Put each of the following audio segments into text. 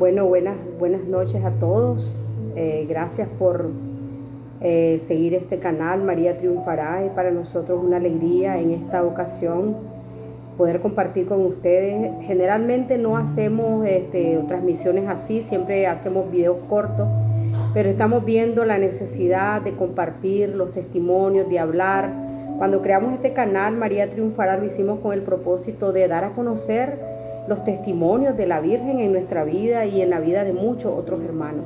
Bueno, buenas noches a todos. Gracias por seguir este canal, María Triunfará. Es para nosotros una alegría en esta ocasión poder compartir con ustedes. Generalmente no hacemos transmisiones así, siempre hacemos videos cortos, pero estamos viendo la necesidad de compartir los testimonios, de hablar. Cuando creamos este canal, María Triunfará, lo hicimos con el propósito de dar a conocer los testimonios de la Virgen en nuestra vida y en la vida de muchos otros hermanos.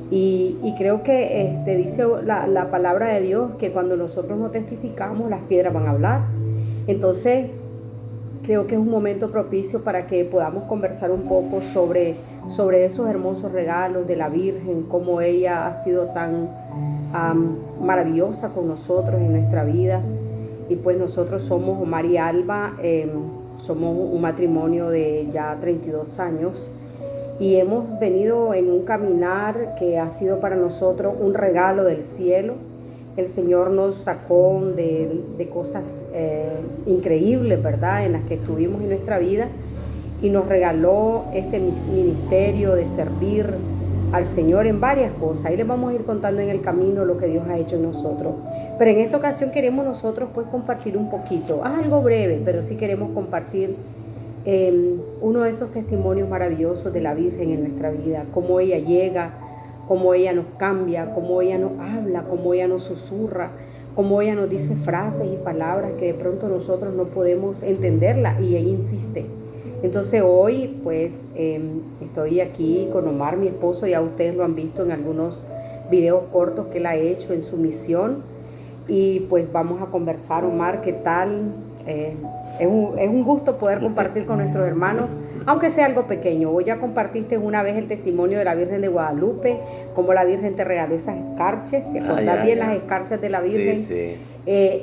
Y creo que dice la palabra de Dios que cuando nosotros no testificamos, las piedras van a hablar. Entonces, creo que es un momento propicio para que podamos conversar un poco sobre esos hermosos regalos de la Virgen, cómo ella ha sido tan maravillosa con nosotros en nuestra vida. Y pues nosotros somos Omar y Alba, somos un matrimonio de ya 32 años y hemos venido en un caminar que ha sido para nosotros un regalo del cielo. El Señor nos sacó de cosas increíbles, ¿verdad?, en las que estuvimos en nuestra vida, y nos regaló este ministerio de servir al Señor en varias cosas. Ahí les vamos a ir contando en el camino lo que Dios ha hecho en nosotros. Pero en esta ocasión queremos nosotros pues compartir un poquito, algo breve, pero sí queremos compartir uno de esos testimonios maravillosos de la Virgen en nuestra vida, cómo ella llega, cómo ella nos cambia, cómo ella nos habla, cómo ella nos susurra, cómo ella nos dice frases y palabras que de pronto nosotros no podemos entenderla y ella insiste. Entonces hoy pues estoy aquí con Omar, mi esposo. Ya ustedes lo han visto en algunos videos cortos que él ha hecho en su misión, y pues vamos a conversar. Omar, ¿qué tal? Es un gusto poder compartir con nuestros hermanos, aunque sea algo pequeño. Hoy ya compartiste una vez el testimonio de la Virgen de Guadalupe, cómo la Virgen te regaló esas escarchas, te acordás bien las escarchas de la Virgen. Sí.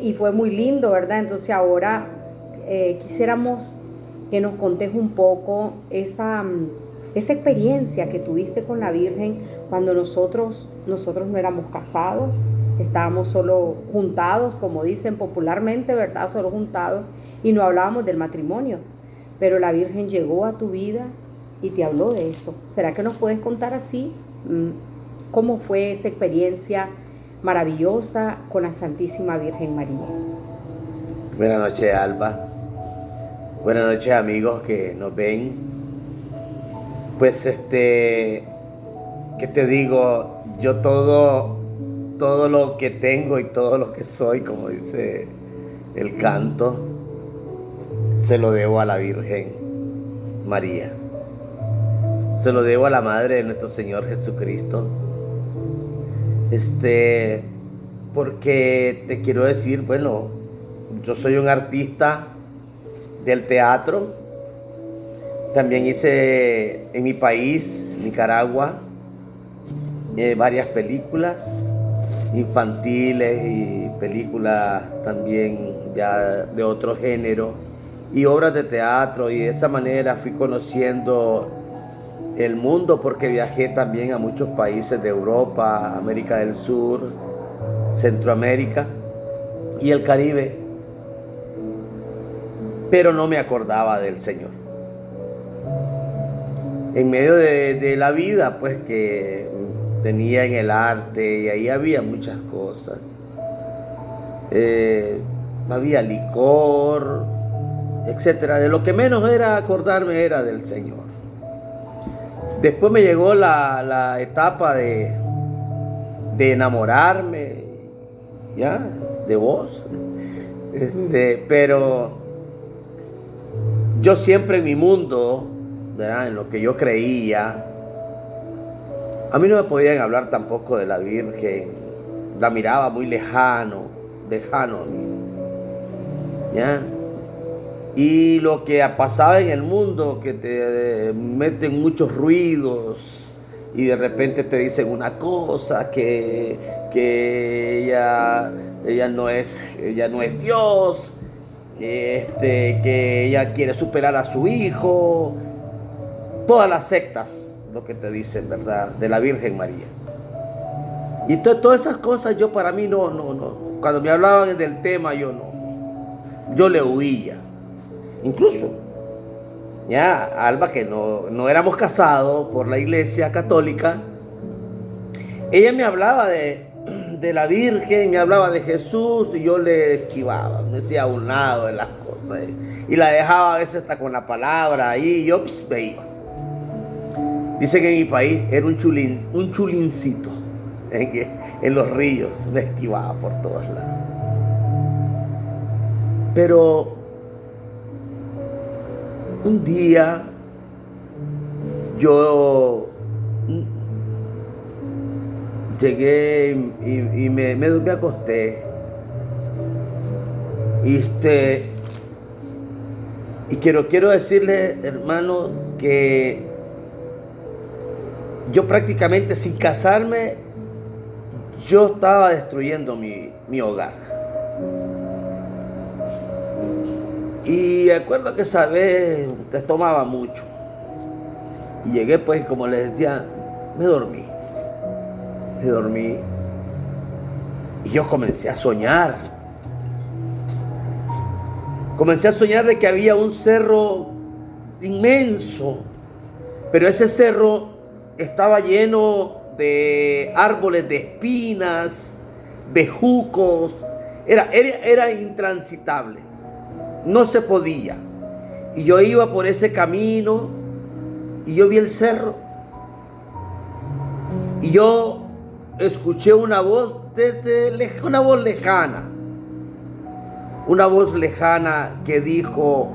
Y fue muy lindo, ¿verdad? Entonces ahora quisiéramos que nos contes un poco esa experiencia que tuviste con la Virgen cuando nosotros no éramos casados, estábamos solo juntados, como dicen popularmente, ¿verdad? Solo juntados, y no hablábamos del matrimonio, pero la Virgen llegó a tu vida y te habló de eso. ¿Será que nos puedes contar así cómo fue esa experiencia maravillosa con la Santísima Virgen María? Buenas noches, Alba. Buenas noches, amigos que nos ven. Pues ¿qué te digo? Yo todo lo que tengo y todo lo que soy, como dice el canto, se lo debo a la Virgen María. Se lo debo a la Madre de nuestro Señor Jesucristo. Porque te quiero decir, bueno, yo soy un artista del teatro. También hice en mi país, Nicaragua, varias películas infantiles y películas también ya de otro género y obras de teatro, y de esa manera fui conociendo el mundo, porque viajé también a muchos países de Europa, América del Sur, Centroamérica y el Caribe, pero no me acordaba del Señor. En medio de la vida, pues, que tenía en el arte, y ahí había muchas cosas. Había licor, etcétera. De lo que menos era acordarme era del Señor. Después me llegó la etapa de enamorarme, ya, de vos. Pero yo siempre en mi mundo, ¿verdad?, en lo que yo creía, a mí no me podían hablar tampoco de la Virgen. La miraba muy lejano a mí, ¿ya? Y lo que pasaba en el mundo, que te meten muchos ruidos y de repente te dicen una cosa, que ella no es Dios, que ella quiere superar a su hijo. Todas las sectas, lo que te dicen, ¿verdad?, de la Virgen María. Y todas esas cosas yo, para mí, no. Cuando me hablaban del tema, yo le huía. Incluso ya, Alba, que no éramos casados por la iglesia católica, ella me hablaba de la Virgen, me hablaba de Jesús y yo le esquivaba, me decía a un lado de las cosas y la dejaba a veces hasta con la palabra ahí y yo me iba. Dice que en mi país era un chulincito en los ríos, me esquivaba por todos lados. Pero un día yo llegué y me acosté. Y quiero decirle, hermano, que yo prácticamente sin casarme, yo estaba destruyendo mi hogar. Y recuerdo que esa vez te tomaba mucho. Y llegué, pues, como les decía, me dormí. Y yo comencé a soñar. Comencé a soñar de que había un cerro inmenso. Pero ese cerro estaba lleno de árboles de espinas, bejucos. Era intransitable. No se podía. Y yo iba por ese camino y yo vi el cerro. Y yo escuché una voz una voz lejana. Una voz lejana que dijo: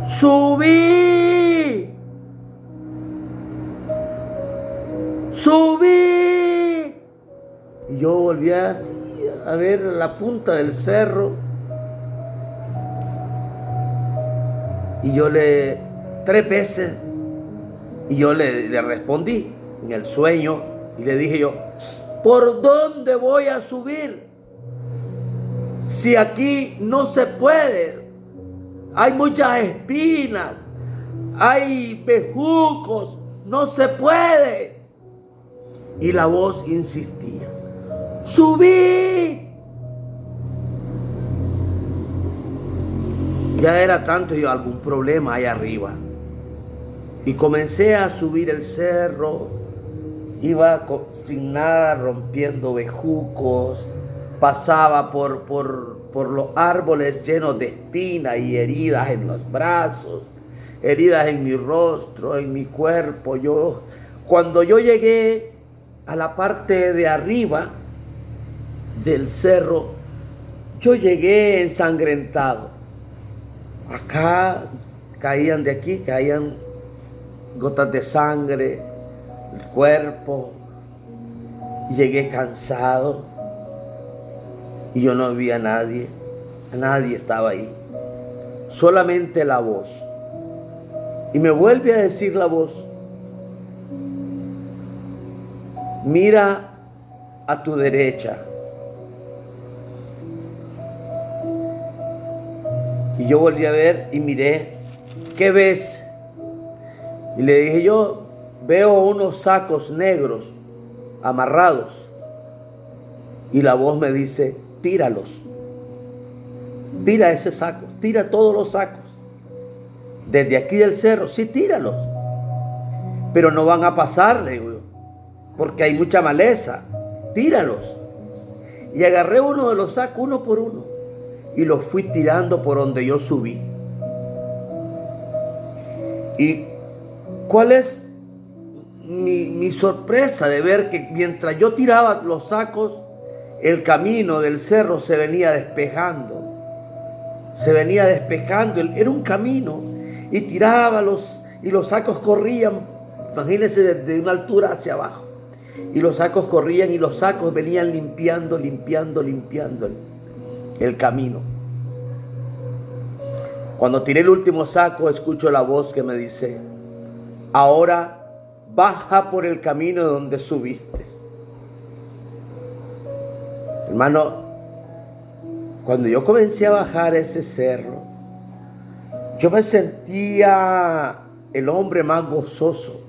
¡subí! ¡Subí! Y yo volví así a ver la punta del cerro. Y yo 3 veces, y yo le respondí en el sueño, y le dije yo: ¿por dónde voy a subir? Si aquí no se puede, hay muchas espinas, hay bejucos, no se puede. Y la voz insistía: ¡subí! Ya era tanto, yo, algún problema ahí arriba. Y comencé a subir el cerro. Iba sin nada, rompiendo bejucos. Pasaba por los árboles llenos de espinas y heridas en los brazos, heridas en mi rostro, en mi cuerpo. Cuando yo llegué a la parte de arriba del cerro, yo llegué ensangrentado. Acá caían, de aquí caían gotas de sangre, el cuerpo. Llegué cansado y yo no vi a nadie estaba ahí, solamente la voz. Y me vuelve a decir la voz: mira a tu derecha. Y yo volví a ver y miré. ¿Qué ves? Y le dije yo: veo unos sacos negros amarrados. Y la voz me dice: tíralos. Tira ese saco, tira todos los sacos. Desde aquí del cerro, sí, tíralos. Pero no van a pasar, le digo yo, porque hay mucha maleza. Tíralos. Y agarré uno de los sacos, uno por uno, y los fui tirando por donde yo subí. ¿Y cuál es mi sorpresa de ver que mientras yo tiraba los sacos, el camino del cerro se venía despejando? Se venía despejando, era un camino, y tiraba y los sacos corrían, imagínense, desde una altura hacia abajo. Y los sacos corrían y los sacos venían limpiando el camino. Cuando tiré el último saco, escucho la voz que me dice: ahora baja por el camino donde subiste. Hermano, cuando yo comencé a bajar ese cerro, yo me sentía el hombre más gozoso.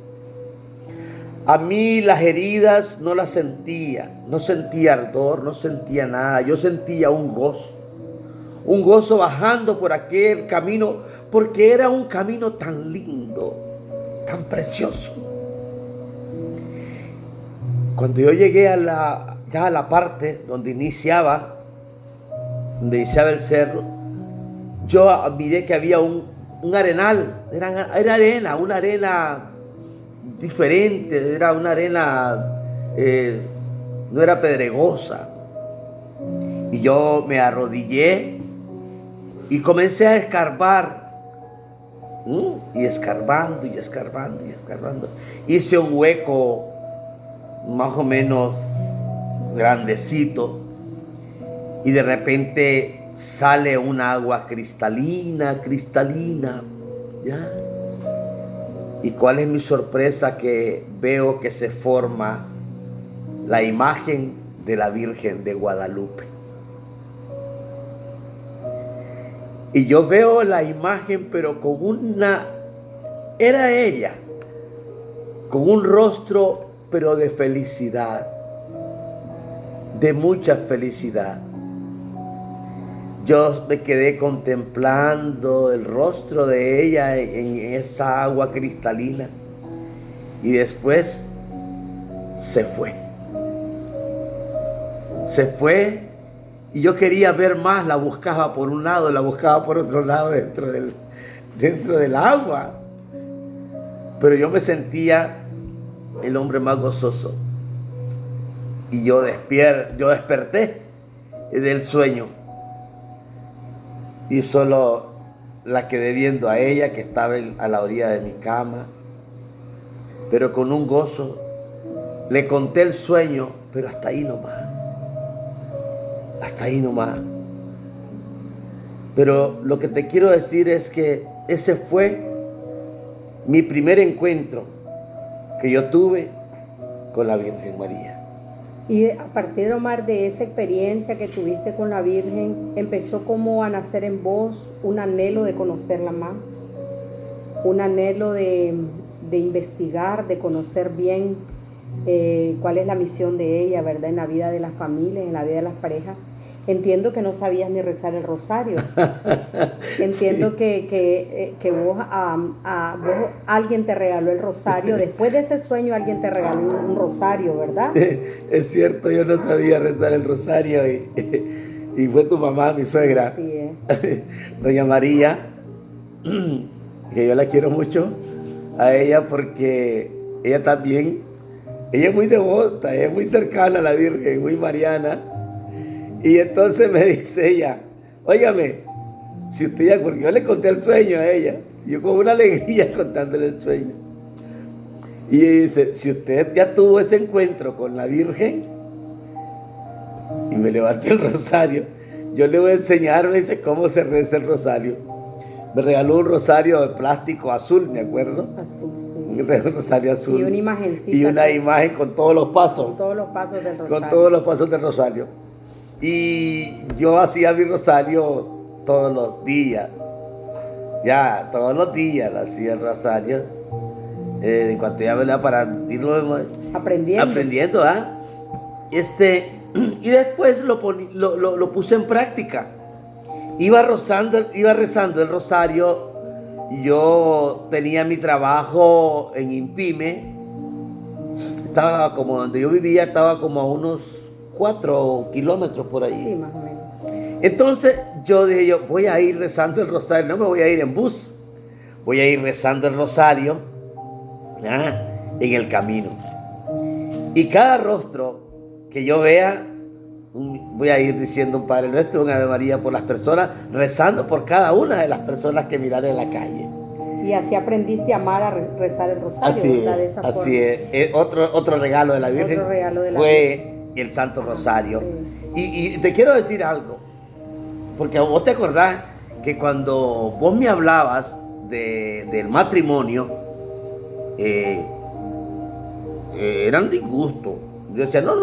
A mí las heridas no las sentía, no sentía ardor, no sentía nada. Yo sentía un gozo bajando por aquel camino, porque era un camino tan lindo, tan precioso. Cuando yo llegué ya a la parte donde iniciaba el cerro, yo miré que había un arenal, era arena, una arena diferente, era una arena, no era pedregosa. Y yo me arrodillé y comencé a escarbar, y escarbando, y escarbando, y escarbando. Hice un hueco más o menos grandecito, y de repente sale un agua cristalina, cristalina, ¿ya? ¿Y cuál es mi sorpresa? Que veo que se forma la imagen de la Virgen de Guadalupe. Y yo veo la imagen, pero era ella, con un rostro, pero de felicidad, de mucha felicidad. Yo me quedé contemplando el rostro de ella en esa agua cristalina, y después se fue. Se fue, y yo quería ver más, la buscaba por un lado, la buscaba por otro lado dentro del agua. Pero yo me sentía el hombre más gozoso. Y yo desperté del sueño. Y solo la quedé viendo a ella, que estaba a la orilla de mi cama. Pero con un gozo. Le conté el sueño, pero hasta ahí nomás. Hasta ahí nomás. Pero lo que te quiero decir es que ese fue mi primer encuentro que yo tuve con la Virgen María. Y a partir, Omar, de esa experiencia que tuviste con la Virgen, empezó como a nacer en vos un anhelo de conocerla más, un anhelo de investigar, de conocer bien cuál es la misión de ella, ¿verdad? En la vida de las familias, en la vida de las parejas. Entiendo que no sabías ni rezar el rosario. Entiendo sí. que vos, alguien te regaló el rosario. Después de ese sueño alguien te regaló un rosario, ¿verdad? Es cierto, yo no sabía rezar el rosario y fue tu mamá, mi suegra. Así es. Doña María, que yo la quiero mucho a ella porque ella también, ella es muy devota, ella es muy cercana a la Virgen, muy mariana. Y entonces me dice ella, óigame, si usted ya, porque yo le conté el sueño a ella, yo con una alegría contándole el sueño. Y ella dice, si usted ya tuvo ese encuentro con la Virgen, y me levanté el rosario, yo le voy a enseñar, me dice, cómo se reza el rosario. Me regaló un rosario de plástico azul, ¿me acuerdo? Azul, sí. Un rosario azul. Y una imagencita. Y una imagen con todos los pasos. Con todos los pasos del rosario. Con todos los pasos del rosario. Y yo hacía mi rosario todos los días. Ya, todos los días lo hacía el rosario. En cuanto ya me la para irlo aprendiendo, ¿ah? Y después lo puse en práctica. Iba rezando el rosario. Yo tenía mi trabajo en Impime. Estaba como donde yo vivía, estaba como a unos 4 kilómetros por ahí. Sí, más o menos. Entonces yo dije, voy a ir rezando el rosario, no me voy a ir en bus, voy a ir rezando el rosario en el camino. Y cada rostro que yo vea, voy a ir diciendo un Padre Nuestro, un Ave María por las personas, rezando por cada una de las personas que miraré en la calle. Y así aprendiste a amar a rezar el rosario. Así ¿verdad? De esa así forma. es. Otro regalo de la Virgen fue el Santo Rosario. Sí. Y te quiero decir algo, porque vos te acordás que cuando vos me hablabas del matrimonio, eran disgustos. Yo decía, no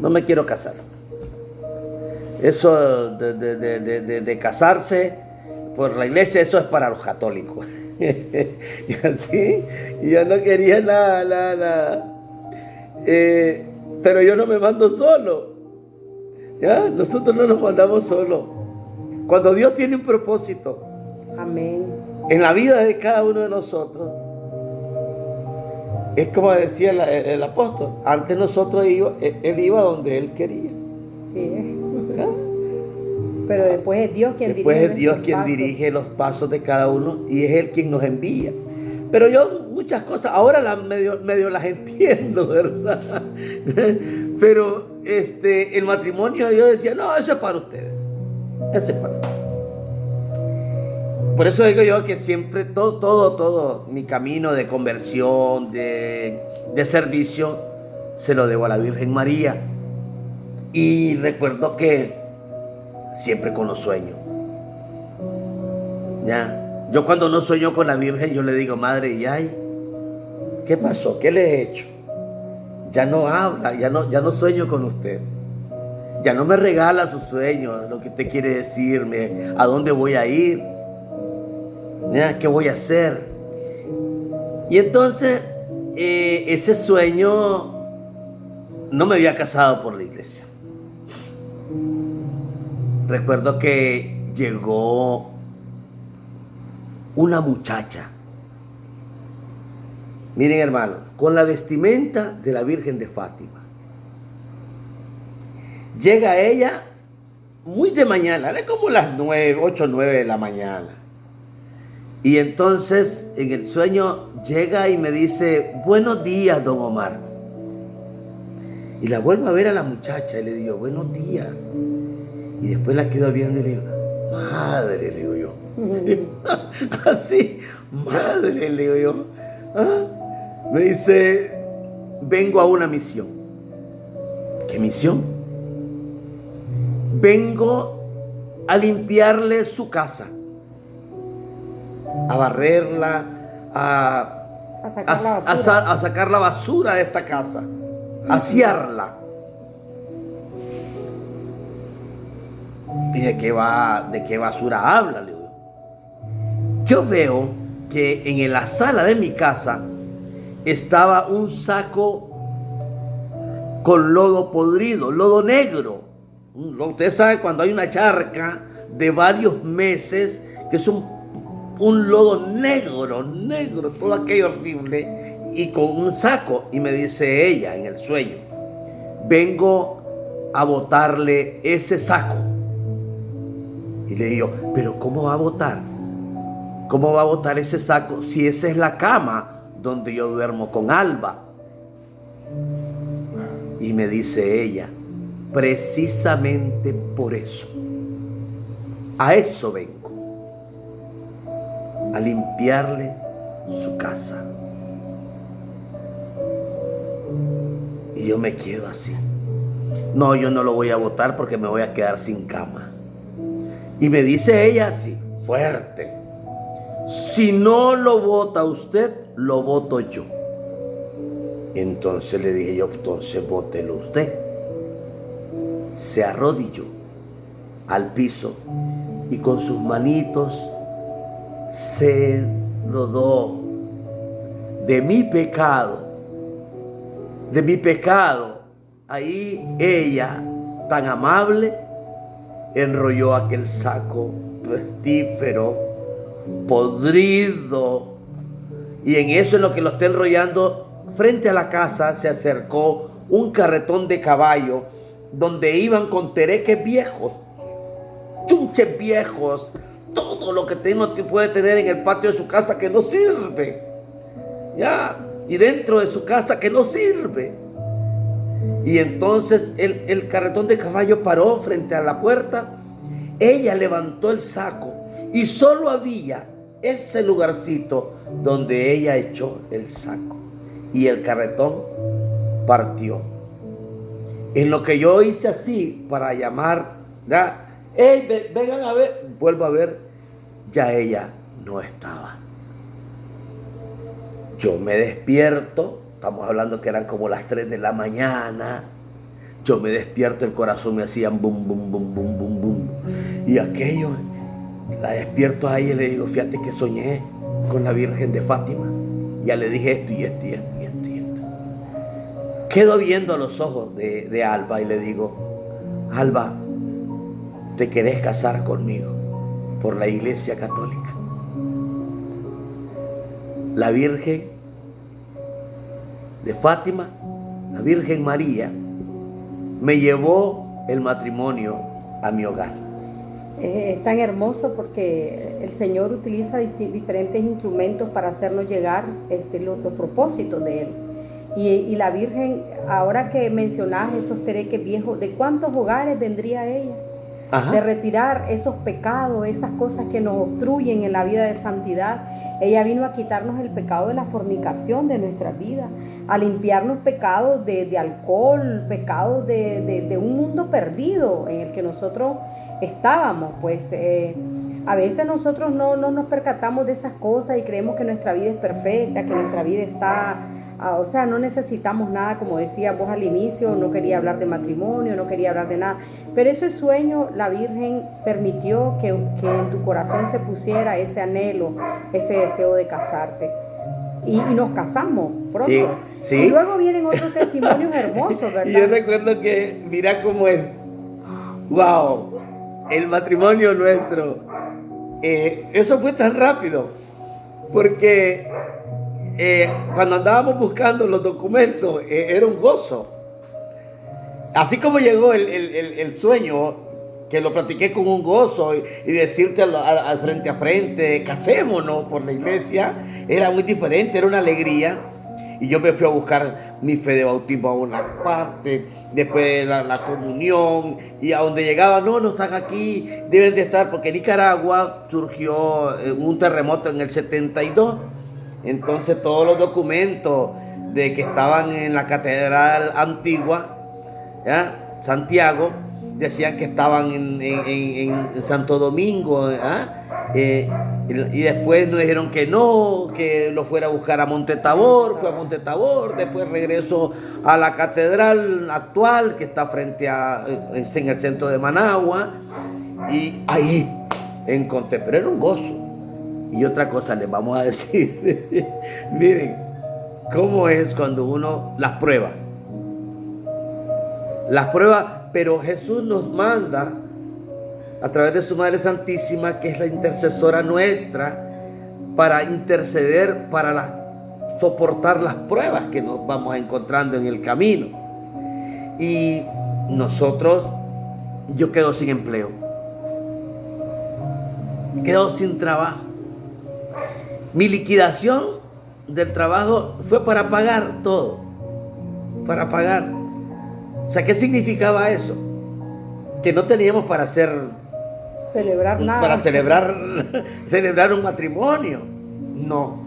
me quiero casar. Eso de casarse por la iglesia, eso es para los católicos. Y así, yo no quería nada. Pero yo no me mando solo. ¿Ya? Nosotros no nos mandamos solos. Cuando Dios tiene un propósito Amén. en la vida de cada uno de nosotros, es como decía el apóstol, antes él iba donde él quería. Sí. ¿Ah? Pero después es Dios quien Después dirige es Dios nuestros quien pasos. dirige los pasos de cada uno y es Él quien nos envía. Pero yo muchas cosas ahora medio las entiendo, ¿verdad? Pero el matrimonio, yo decía, no, eso es para ustedes. Eso es para ustedes. Por eso digo yo que siempre todo mi camino de conversión, de servicio, se lo debo a la Virgen María. Y recuerdo que siempre con los sueños. ¿Ya? Yo cuando no sueño con la Virgen, yo le digo, Madre, ¿y ay? ¿Qué pasó? ¿Qué le he hecho? Ya no habla, ya no sueño con usted. Ya no me regala sus sueños, lo que usted quiere decirme, a dónde voy a ir, ¿ya? ¿Qué voy a hacer? Y entonces, ese sueño no me había casado por la iglesia. Recuerdo que llegó una muchacha, miren hermano, con la vestimenta de la Virgen de Fátima. Llega ella muy de mañana, era como las 8 o 9 de la mañana. Y entonces en el sueño llega y me dice, buenos días, don Omar. Y la vuelvo a ver a la muchacha y le digo, buenos días. Y después la quedo viendo y le digo, madre, le digo yo. Así, madre, le digo yo. ¿Ah? Me dice, vengo a una misión. ¿Qué misión? Vengo a limpiarle su casa, a barrerla, a sacar la basura de esta casa, a asearla. ¿Y de qué basura habla? Le digo. Yo veo que en la sala de mi casa estaba un saco con lodo podrido, lodo negro. Ustedes saben cuando hay una charca de varios meses, que es un lodo negro, todo aquello horrible, y con un saco. Y me dice ella en el sueño, vengo a botarle ese saco. Y le digo, pero ¿cómo va a botar? ¿Cómo va a botar ese saco si esa es la cama donde yo duermo con Alba? Y me dice ella, precisamente por eso, a eso vengo, a limpiarle su casa. Y yo me quedo así. No, yo no lo voy a botar porque me voy a quedar sin cama. Y me dice ella así, fuerte, si no lo bota usted, lo boto yo. Entonces le dije yo, entonces bótelo usted. Se arrodilló al piso y con sus manitos se rodó de mi pecado. Ahí ella, tan amable, enrolló aquel saco pestífero, podrido. Y en eso, en lo que lo está enrollando, frente a la casa se acercó un carretón de caballo donde iban con tereques viejos, chunches viejos, todo lo que uno puede tener en el patio de su casa que no sirve, ya, y dentro de su casa que no sirve. Y entonces el carretón de caballo paró frente a la puerta. Ella levantó el saco y solo había ese lugarcito donde ella echó el saco, y el carretón partió. En lo que yo hice así para llamar, ¿ya? Hey, vengan a ver, vuelvo a ver, ya ella no estaba. Yo me despierto, estamos hablando que eran como las 3 de la mañana. Yo me despierto, el corazón me hacía bum, bum, bum, bum, bum, bum. Y aquello, la despierto a ella y le digo, fíjate que soñé con la Virgen de Fátima. Ya le dije esto y esto y esto y esto y esto. Quedo viendo a los ojos de Alba y le digo, Alba, ¿te querés casar conmigo? por la Iglesia Católica. La Virgen de Fátima, la Virgen María, me llevó el matrimonio a mi hogar. Es tan hermoso porque el Señor utiliza diferentes instrumentos para hacernos llegar los propósitos de Él. Y la Virgen, ahora que mencionas esos tereques viejos, ¿de cuántos hogares vendría ella? Ajá. De retirar esos pecados, esas cosas que nos obstruyen en la vida de santidad. Ella vino a quitarnos el pecado de la fornicación de nuestra vida, a limpiarnos pecados de alcohol, pecados de un mundo perdido en el que nosotros estábamos. Pues a veces nosotros no nos percatamos de esas cosas y creemos que nuestra vida es perfecta, que nuestra vida está... o sea, no necesitamos nada, como decía vos al inicio, no quería hablar de matrimonio, no quería hablar de nada. Pero ese sueño, la Virgen permitió que en tu corazón se pusiera ese anhelo, ese deseo de casarte. Y nos casamos pronto. Sí, sí. Y luego vienen otros testimonios hermosos, ¿verdad? Y yo recuerdo que, mira cómo es, wow, el matrimonio nuestro, eso fue tan rápido, porque cuando andábamos buscando los documentos, era un gozo. Así como llegó el sueño, que lo platiqué con un gozo y decirte al frente a frente, casémonos por la iglesia, era muy diferente, era una alegría. Y yo me fui a buscar mi fe de bautismo a una parte, después la comunión, y a donde llegaba, no están aquí, deben de estar, porque en Nicaragua surgió un terremoto en el 72. Entonces todos los documentos de que estaban en la catedral antigua, ¿ya? Santiago, decían que estaban en Santo Domingo, y después nos dijeron que no, que lo fuera a buscar a Monte Tabor. Fue a Monte Tabor, después regresó a la catedral actual que está en el centro de Managua, y ahí encontré, pero era un gozo. Y otra cosa les vamos a decir, miren cómo es cuando uno las prueba, pero Jesús nos manda a través de su Madre Santísima, que es la intercesora nuestra, para interceder, para soportar las pruebas que nos vamos encontrando en el camino. Y nosotros, yo quedo sin empleo, quedo sin trabajo. Mi liquidación del trabajo fue para pagar todo, para pagar. O sea, ¿qué significaba eso? Que no teníamos para celebrar nada. Para celebrar un matrimonio. No.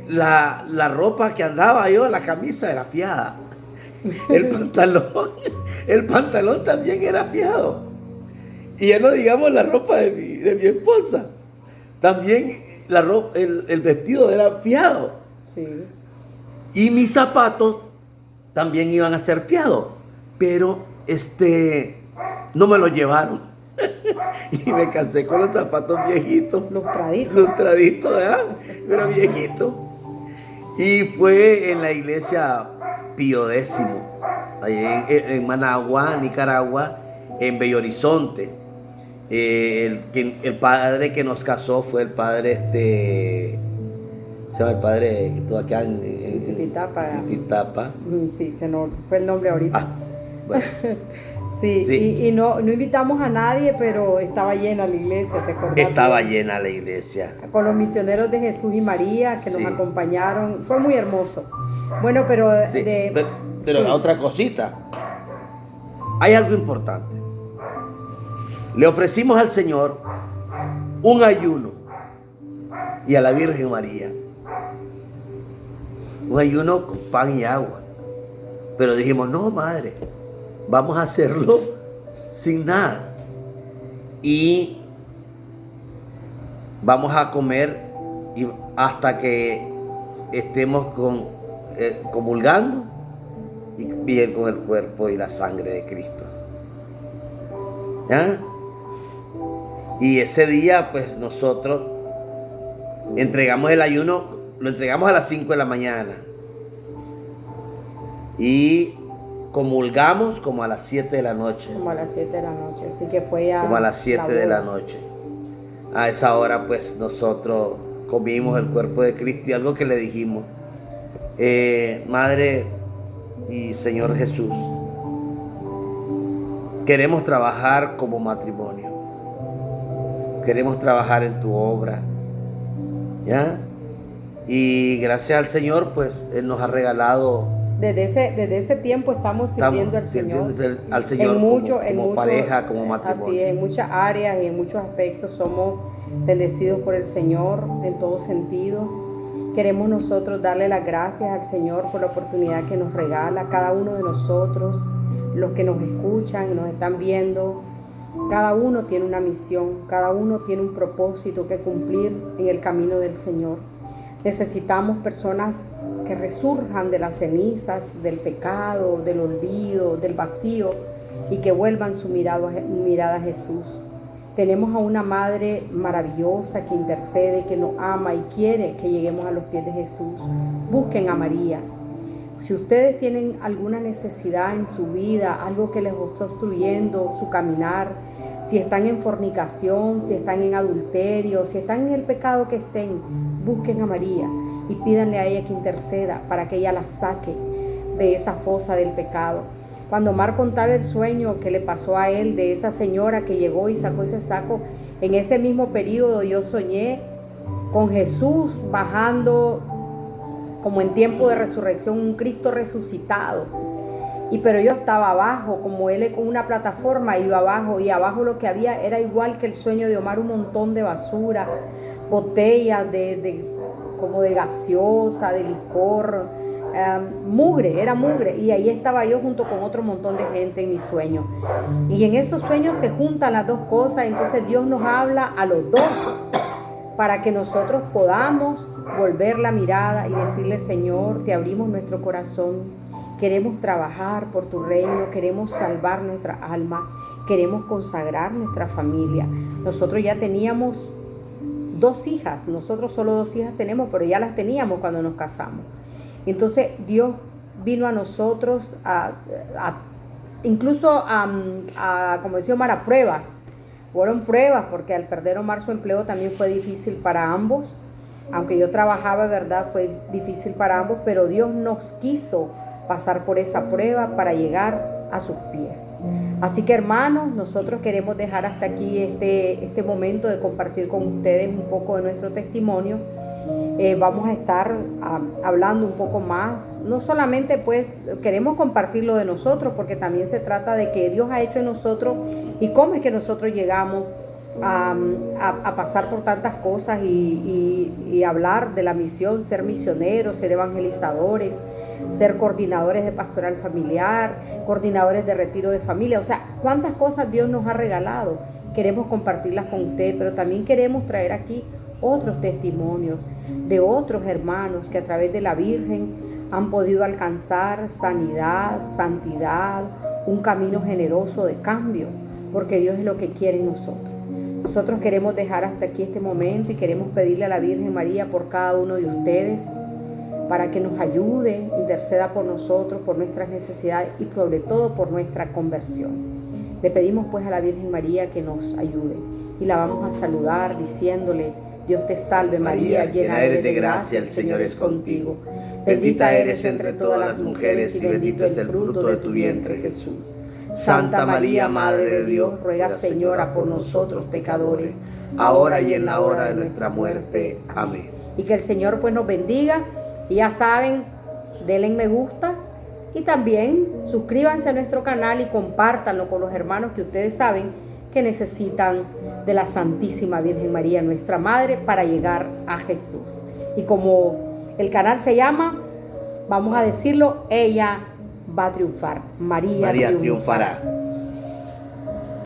La ropa que andaba yo, la camisa era fiada. El pantalón también era fiado. Y ya no digamos la ropa de mi esposa. También el vestido era fiado. Sí. Y mis zapatos también iban a ser fiados. Pero no me los llevaron. Y me casé con los zapatos viejitos. Lustraditos, ¿verdad? Pero viejitos. Y fue en la iglesia Pío X, allá en Managua, Nicaragua, en Bello Horizonte. El padre que nos casó fue el padre se llama el padre que estuvo acá en Tipitapa. Sí, se nos fue el nombre ahorita. Bueno. Sí. Y no invitamos a nadie, pero estaba llena la iglesia, ¿te acordás? Estaba llena la iglesia. Con los misioneros de Jesús y María que nos acompañaron. Fue muy hermoso. Bueno, pero... Pero otra cosita. Hay algo importante. Le ofrecimos al Señor un ayuno y a la Virgen María un ayuno con pan y agua. Pero dijimos, no, madre, vamos a hacerlo sin nada. Y vamos a comer hasta que estemos comulgando y bien con el cuerpo y la sangre de Cristo. ¿Ya? Y ese día, pues nosotros entregamos el ayuno, lo entregamos a las 5 de la mañana. Y comulgamos como a las 7 de la noche. Como a las 7 de la noche, así que fue ya como a las 7 de la boda. noche. A esa hora pues nosotros comimos el cuerpo de Cristo y algo que le dijimos, Madre y Señor Jesús, queremos trabajar como matrimonio, queremos trabajar en tu obra, ¿ya? Y gracias al Señor pues Él nos ha regalado. Desde ese tiempo estamos sirviendo al Señor. Al Señor como pareja, como matrimonio. Así es, en muchas áreas y en muchos aspectos somos bendecidos por el Señor en todo sentido. Queremos nosotros darle las gracias al Señor por la oportunidad que nos regala, cada uno de nosotros, los que nos escuchan, nos están viendo. Cada uno tiene una misión, cada uno tiene un propósito que cumplir en el camino del Señor. Necesitamos personas que resurjan de las cenizas, del pecado, del olvido, del vacío y que vuelvan su mirada a Jesús. Tenemos a una madre maravillosa que intercede, que nos ama y quiere que lleguemos a los pies de Jesús. Busquen a María. Si ustedes tienen alguna necesidad en su vida, algo que les está obstruyendo su caminar, si están en fornicación, si están en adulterio, si están en el pecado que estén, busquen a María y pídanle a ella que interceda para que ella la saque de esa fosa del pecado. Cuando Omar contaba el sueño que le pasó a él de esa señora que llegó y sacó ese saco, en ese mismo periodo yo soñé con Jesús bajando como en tiempo de resurrección, un Cristo resucitado. Pero yo estaba abajo, como él con una plataforma iba abajo, y abajo lo que había era igual que el sueño de Omar, un montón de basura, botellas como de gaseosa, de licor, mugre, era mugre, y ahí estaba yo junto con otro montón de gente en mi sueño. Y en esos sueños se juntan las dos cosas, entonces Dios nos habla a los dos para que nosotros podamos volver la mirada y decirle: Señor, te abrimos nuestro corazón. Queremos trabajar por tu reino, queremos salvar nuestra alma, queremos consagrar nuestra familia. Nosotros ya teníamos 2 hijas, nosotros solo 2 hijas tenemos, pero ya las teníamos cuando nos casamos. Entonces Dios vino a nosotros incluso como decía Omar, a pruebas. Fueron pruebas porque al perder Omar su empleo también fue difícil para ambos. Aunque yo trabajaba, ¿verdad? Fue difícil para ambos, pero Dios nos quiso pasar por esa prueba para llegar a sus pies. Así que, hermanos, nosotros queremos dejar hasta aquí este momento de compartir con ustedes un poco de nuestro testimonio. Vamos a estar hablando un poco más. No solamente pues queremos compartir lo de nosotros, porque también se trata de que Dios ha hecho en nosotros y cómo es que nosotros llegamos a pasar por tantas cosas y hablar de la misión, ser misioneros, ser evangelizadores, ser coordinadores de pastoral familiar, coordinadores de retiro de familia. O sea, cuántas cosas Dios nos ha regalado. Queremos compartirlas con ustedes, pero también queremos traer aquí otros testimonios de otros hermanos que a través de la Virgen han podido alcanzar sanidad, santidad, un camino generoso de cambio, porque Dios es lo que quiere en nosotros. Nosotros queremos dejar hasta aquí este momento y queremos pedirle a la Virgen María por cada uno de ustedes para que nos ayude, interceda por nosotros, por nuestras necesidades y sobre todo por nuestra conversión. Le pedimos pues a la Virgen María que nos ayude y la vamos a saludar diciéndole: Dios te salve María, llena eres de gracia, el Señor es contigo. Bendita eres entre todas las mujeres y bendito es el fruto de tu vientre, Jesús. Santa María, Madre de Dios, ruega, Señora, por nosotros pecadores, ahora y en la hora de nuestra muerte. Amén. Y que el Señor pues nos bendiga. Y ya saben, denle me gusta y también suscríbanse a nuestro canal y compártanlo con los hermanos que ustedes saben que necesitan de la Santísima Virgen María, nuestra Madre, para llegar a Jesús. Y como el canal se llama, vamos a decirlo, ella va a triunfar. María triunfará.